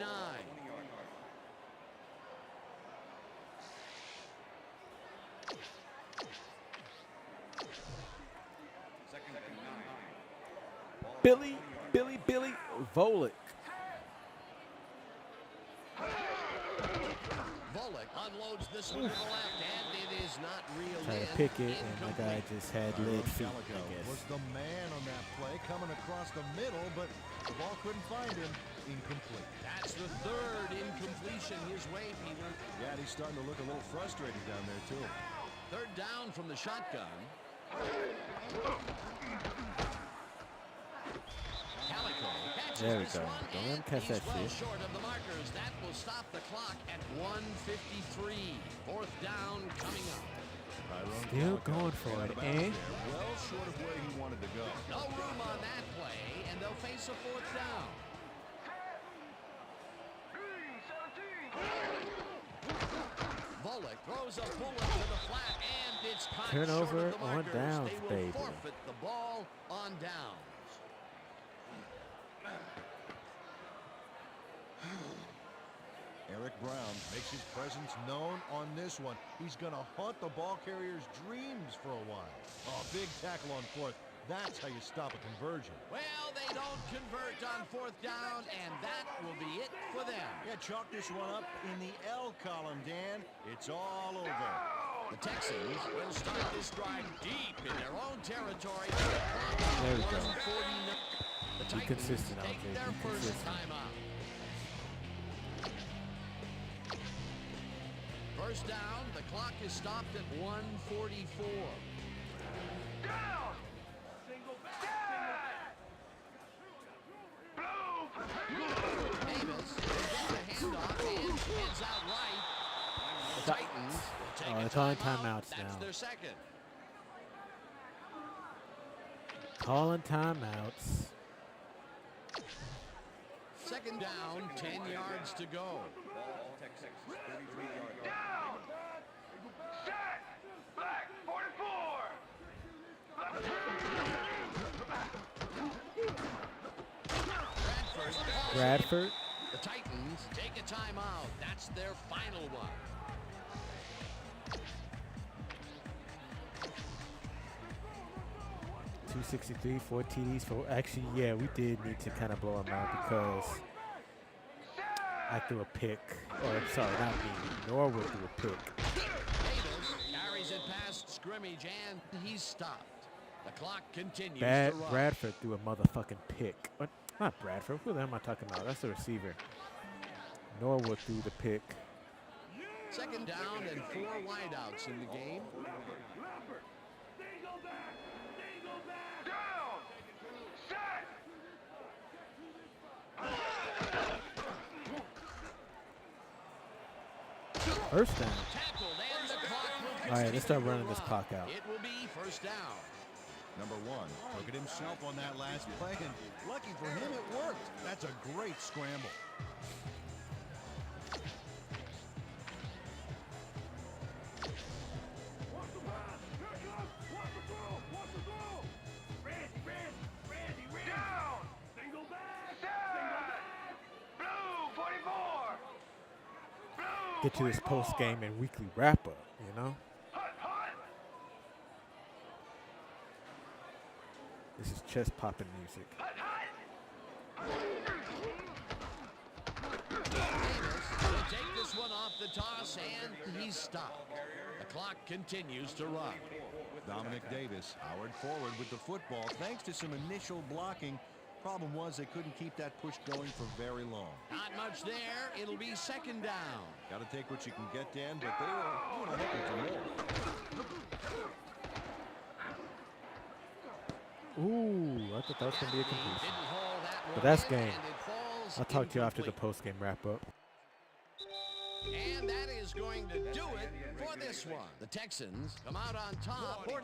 Second and 9. Billy Volek. Volek unloads this one to the left, and it is not reeled Trying in. to pick it, and my guy Incomplete. just had lead feet, Calico I was guess. the man on that play, coming across the middle, but the ball couldn't find him. Incomplete. That's the 3rd incompletion his way, Peter. Yeah, and he's starting to look a little frustrated down there, too. 3rd down from the shotgun. Calico catches There we this go. one, Don't let him and catch he's that well shit. short of the markers. That will stop the clock at 1:53. 4th down coming up. Tyrone Still Calico going for out it, of bounds eh? there, well short of where he wanted to go. No room on that play, and they'll face a 4th down. Volek throws a bullet to the flat, and it's caught Turnover short of the on markers. downs, They will baby. forfeit the ball on downs. Eric Brown makes his presence known on this one. He's going to haunt the ball carrier's dreams for a while. Oh, big tackle on 4th. That's how you stop a conversion. Well, they don't convert on 4th down, and that will be it for them. Yeah, chalk this one up in the L column, Dan. It's all over. The Texans will start this drive deep in their own territory. There we go. 149. The Be Titans consistent, take LJ. their Be first consistent. timeout. First down, the clock is stopped at 1:44. Down! Single back! Blue! Davis will get the handoff and heads out right. The Titans will take a they're calling timeout. timeouts That's now. their second. Calling timeouts. Second down, 10 yards to go. Down! Set! Black 44! Bradford. The Titans take a timeout. That's their final one. .263, 4 TDs. Actually, yeah, we did need to kind of blow him out because I threw a pick. Or, sorry, not me. Norwood threw a pick. Davis carries it past scrimmage, and he's stopped. The clock continues to run. Bradford threw a motherfucking pick. What? Not Bradford. Who the hell am I talking about? That's the receiver. Norwood threw the pick. Second down and 4 wideouts in the game. Down! Set! First down. Tackled, and the clock will All right, let's start continue to running this run. clock out. It will be first down. Number 1 took it himself on that last play, and lucky for him, it worked. That's a great scramble. Down! Single back! Set! Blue 44! Blue Get to this 44! post game and weekly wrap up, you know? Hut, hut! This is chest popping music. Hut, hut! Davis will take this one off the toss, and he's stopped. The clock continues to run. Dominic Davis powered forward with the football thanks to some initial blocking. Problem was they couldn't keep that push going for very long. Not much there. It'll be second down. Got to take what you can get, Dan, but they were looking for more. Ooh, I thought that was going to be a completion. Didn't haul that one But that's in, game. and it falls I'll talk to you after the incomplete. post game wrap up. And that is going to do it for this one. The Texans come out on top 41-14.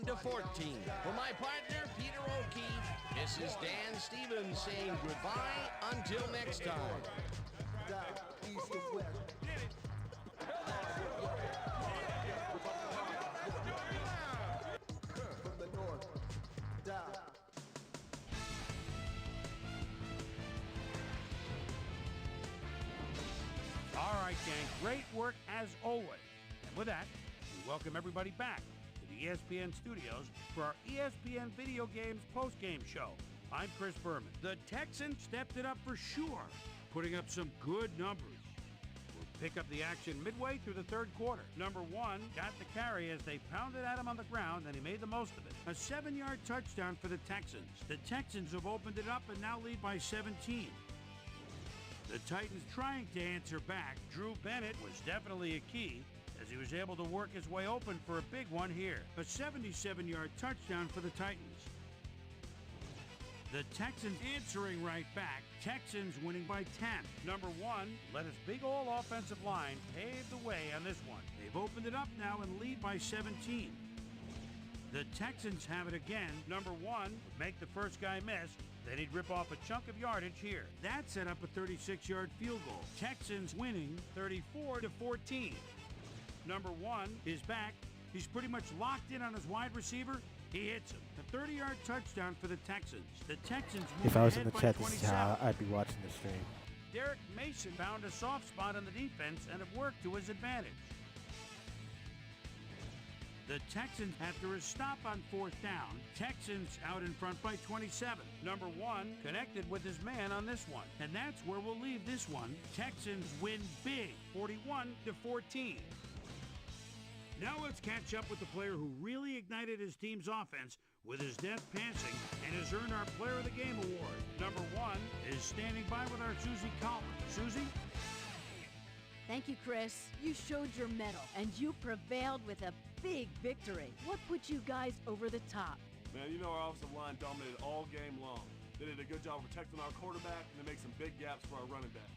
For my partner, Peter O'Keefe, this is Dan Stevens saying goodbye until next time. All right, gang, great work as always. And with that, we welcome everybody back to the ESPN studios for our ESPN Video Games post-game show. I'm Chris Berman. The Texans stepped it up for sure, putting up some good numbers. We'll pick up the action midway through the third quarter. Number 1 got the carry as they pounded at him on the ground, and he made the most of it. A 7-yard touchdown for the Texans. The Texans have opened it up and now lead by 17. The Titans trying to answer back. Drew Bennett was definitely a key as he was able to work his way open for a big one here. A 77-yard touchdown for the Titans. The Texans answering right back. Texans winning by 10. Number 1, let his big old offensive line pave the way on this one. They've opened it up now and lead by 17. The Texans have it again. Number 1 would make the first guy miss. Then he'd rip off a chunk of yardage here. That set up a 36-yard field goal. Texans winning 34-14. Number 1 is back. He's pretty much locked in on his wide receiver. He hits him. A 30-yard touchdown for the Texans. The Texans move If I was in ahead the by chat, this is 27. how I'd be watching the stream. Derek Mason found a soft spot on the defense and have worked to his advantage. The Texans after a stop on 4th down. Texans out in front by 27. Number 1 connected with his man on this one. And that's where we'll leave this one. Texans win big, 41-14. Now let's catch up with the player who really ignited his team's offense with his deft passing and has earned our Player of the Game award. Number 1 is standing by with our Susie Collins. Susie? Thank you, Chris. You showed your mettle, and you prevailed with a big victory. What put you guys over the top? Man, you know our offensive line dominated all game long. They did a good job protecting our quarterback, and they make some big gaps for our running back.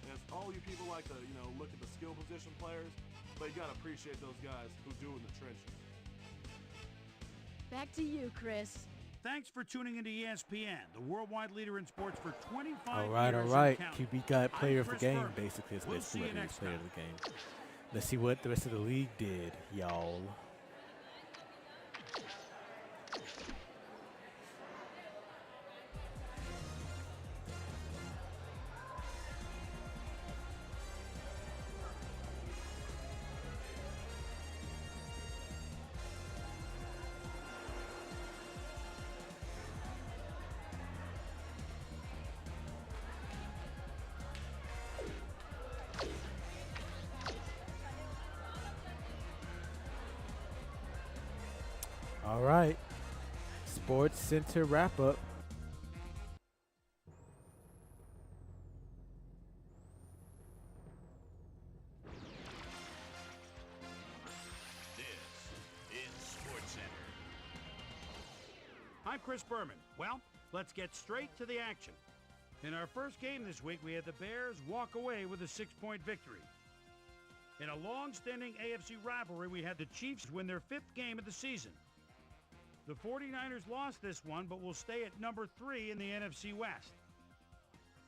And it's all you people like to, look at the skill position players, but you gotta appreciate those guys who do in the trenches. Back to you, Chris. Thanks for tuning into ESPN, the worldwide leader in sports for 25 all years. All right. and counting. QB got player of the Chris game, Berman. basically. We'll Let's see see what you is next player time. of the game. Let's see what the rest of the league did, y'all. All right. Sports Center wrap-up. This is Sports Center. I'm Chris Berman. Well, let's get straight to the action. In our first game this week, we had the Bears walk away with a 6-point victory. In a long-standing AFC rivalry, we had the Chiefs win their 5th game of the season. The 49ers lost this one, but will stay at number 3 in the NFC West.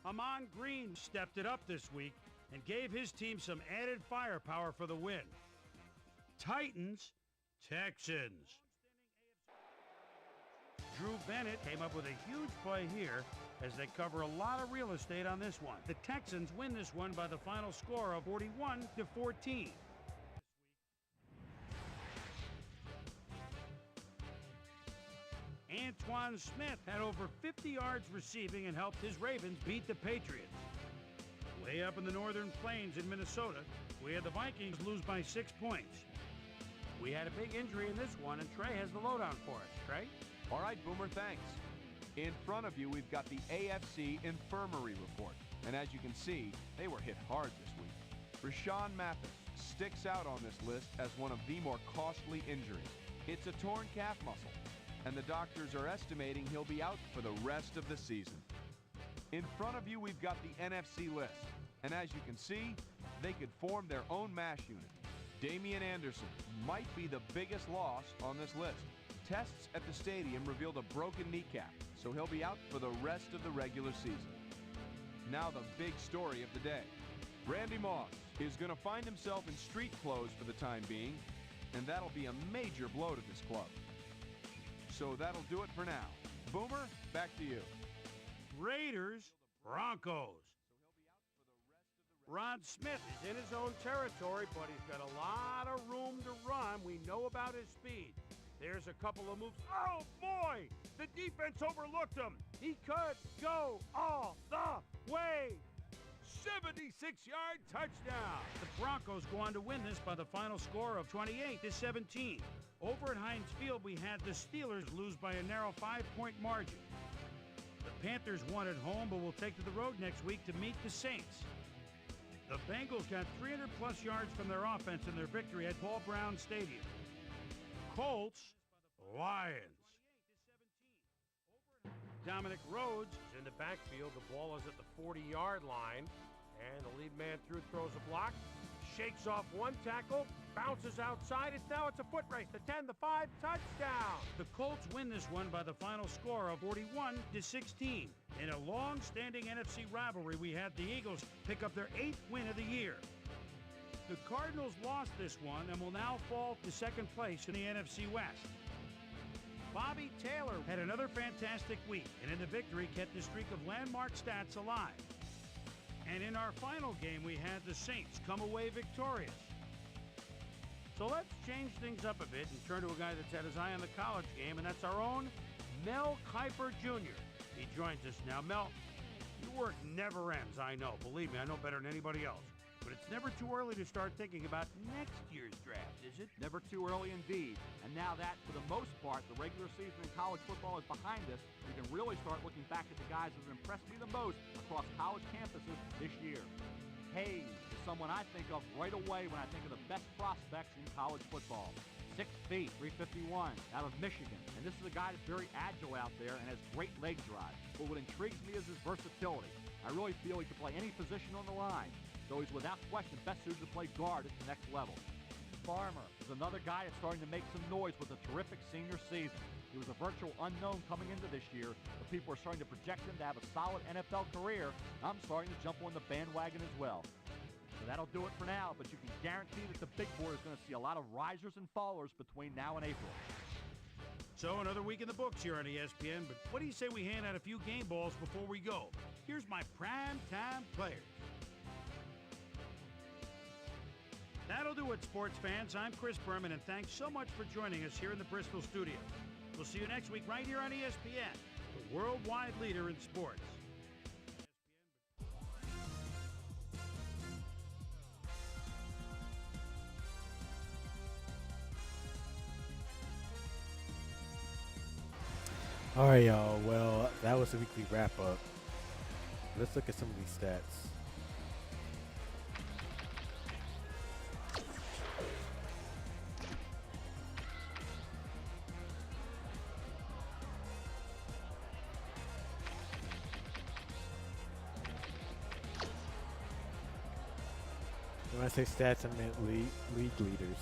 Ahman Green stepped it up this week and gave his team some added firepower for the win. Titans, Texans. Drew Bennett came up with a huge play here as they cover a lot of real estate on this one. The Texans win this one by the final score of 41-14. Antoine Smith had over 50 yards receiving and helped his Ravens beat the Patriots. Way up in the northern plains in Minnesota, we had the Vikings lose by 6 points. We had a big injury in this one, and Trey has the lowdown for us. Trey? All right, Boomer, thanks. In front of you, we've got the AFC Infirmary Report. And as you can see, they were hit hard this week. Rashawn Mathis sticks out on this list as one of the more costly injuries. It's a torn calf muscle, and the doctors are estimating he'll be out for the rest of the season. In front of you, we've got the NFC list. And as you can see, they could form their own MASH unit. Damian Anderson might be the biggest loss on this list. Tests at the stadium revealed a broken kneecap, so he'll be out for the rest of the regular season. Now the big story of the day. Randy Moss is going to find himself in street clothes for the time being, and that'll be a major blow to this club. So that'll do it for now. Boomer, back to you. Raiders, Broncos. Ron Smith is in his own territory, but he's got a lot of room to run. We know about his speed. There's a couple of moves. Oh, boy! The defense overlooked him. He could go all the way. 76-yard touchdown. The Broncos go on to win this by the final score of 28-17. Over at Heinz Field, we had the Steelers lose by a narrow 5-point margin. The Panthers won at home, but will take to the road next week to meet the Saints. The Bengals got 300-plus yards from their offense in their victory at Paul Brown Stadium. Colts, Lions. Dominic Rhodes is in the backfield. The ball is at the 40-yard line, and the lead man throws a block, shakes off one tackle, bounces outside. Now it's a foot race. The 10, the 5, touchdown. The Colts win this one by the final score of 41-16. In a long-standing NFC rivalry, we had the Eagles pick up their 8th win of the year. The Cardinals lost this one and will now fall to second place in the NFC West. Bobby Taylor had another fantastic week, and in the victory kept the streak of landmark stats alive. And in our final game, we had the Saints come away victorious. So let's change things up a bit and turn to a guy that's had his eye on the college game, and that's our own Mel Kiper Jr. He joins us now. Mel, your work never ends, I know. Believe me, I know better than anybody else. But it's never too early to start thinking about next year's draft, is it? Never too early indeed. And now that, for the most part, the regular season in college football is behind us, we can really start looking back at the guys that have impressed me the most across college campuses this year. Hayes is someone I think of right away when I think of the best prospects in college football. 6 feet, 351, out of Michigan. And this is a guy that's very agile out there and has great leg drive. But what intrigues me is his versatility. I really feel he can play any position on the line. So he's without question best suited to play guard at the next level. Farmer is another guy that's starting to make some noise with a terrific senior season. He was a virtual unknown coming into this year, but people are starting to project him to have a solid NFL career. I'm starting to jump on the bandwagon as well. So that'll do it for now, but you can guarantee that the big board is going to see a lot of risers and fallers between now and April. So another week in the books here on ESPN, but what do you say we hand out a few game balls before we go? Here's my primetime players. That'll do it, sports fans. I'm Chris Berman, and thanks so much for joining us here in the Bristol studio. We'll see you next week right here on ESPN, the worldwide leader in sports. All right, y'all. Well, that was the weekly wrap-up. Let's look at some of these stats. When I say stats, I meant league leaders.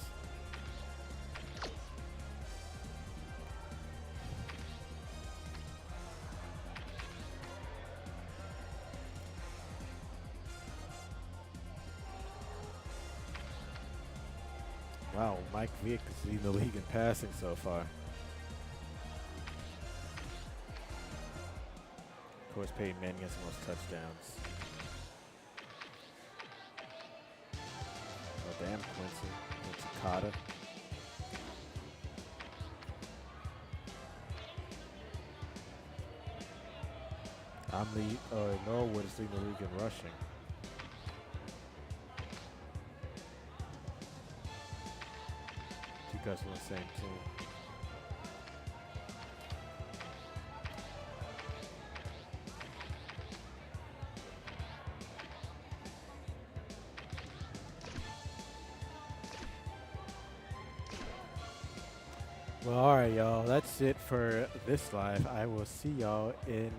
Wow, Mike Vick is leading the league in passing so far. Of course, Peyton Manning has the most touchdowns. Oh, damn, Quincy Carter. Norwood is leading the league in rushing. You guys are on the same team. Well, all right, y'all. That's it for this live. I will see y'all in